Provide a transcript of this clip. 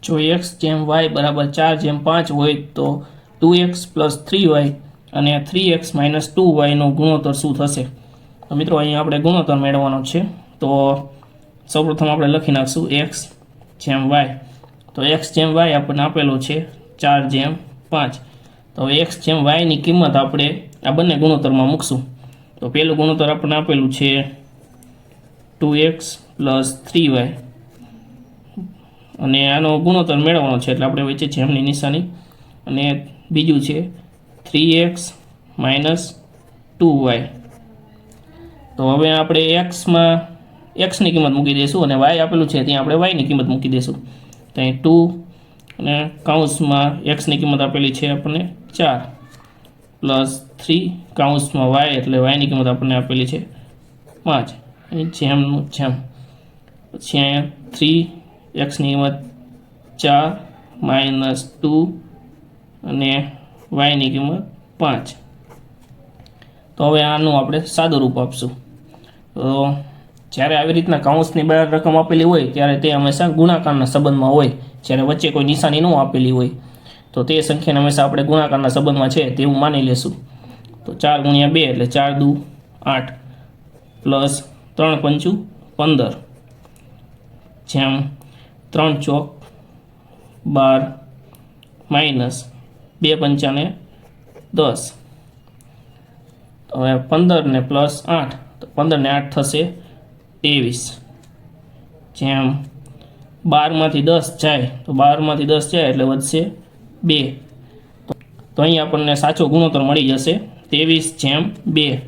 જો x જેમ y બરાબર 4 જેમ 5 હોય તો 2x પ્લસ 3y અને 3x માઇનસ 2y નો ગુણોત્તર શું થશે? તો મિત્રો અહીં આપણે ગુણોત્તર મેળવવાનો છે. તો સૌપ્રથમ આપણે લખી નાખશું x જેમ y. તો x જેમ y આપણને આપેલું છે 4 જેમ 5. તો x જેમ y ની કિંમત આપણે આ બંને ગુણોત્તરમાં મૂકશું. તો પહેલું ગુણોત્તર આપણને આપેલું છે 2x પ્લસ 3y અને આનો ગુણોત્તર મેળવવાનો છે એટલે આપણે વચ્ચે જેમની નિશાની, અને બીજું છે 3x માઇનસ 2y. તો હવે આપણે એક્સમાં એક્સની કિંમત મૂકી દઈશું અને વાય આપેલું છે ત્યાં આપણે વાયની કિંમત મૂકી દઈશું. તો અહીં 2 અને કૌંસમાં એક્સની કિંમત આપેલી છે આપણને 4 પ્લસ 3 કૌંસમાં વાય એટલે વાયની કિંમત આપણને આપેલી છે 5. અહીં જેમનું જેમ પછી અહીંયા 3 એક્સની કિંમત 4 માઇનસ 2 અને વાયની કિંમત 5. તો હવે આનું આપણે સાદું રૂપ આપશું. તો જ્યારે આવી રીતના કૌંસની બહાર રકમ આપેલી હોય ત્યારે તે હંમેશા ગુણાકારના સંબંધમાં હોય. જ્યારે વચ્ચે કોઈ નિશાની ન આપેલી હોય તો તે સંખ્યાને હંમેશા આપણે ગુણાકારના સંબંધમાં છે તેવું માની લેશું. તો 4 ગુણ્યા 2 એટલે 4 દુ 8 પ્લસ 3 પંચું 15 જેમ 3 ચોક 12 માઇનસ 2 પંચાને 10. તો હવે 15 ને પ્લસ 8 તો 15 ને 8 થશે 23. જેમ 12માંથી 10 જાય તો 12માંથી 10 જાય એટલે વધશે 2. તો અહીં આપણને સાચો ગુણોત્તર મળી જશે 23 જેમ 2.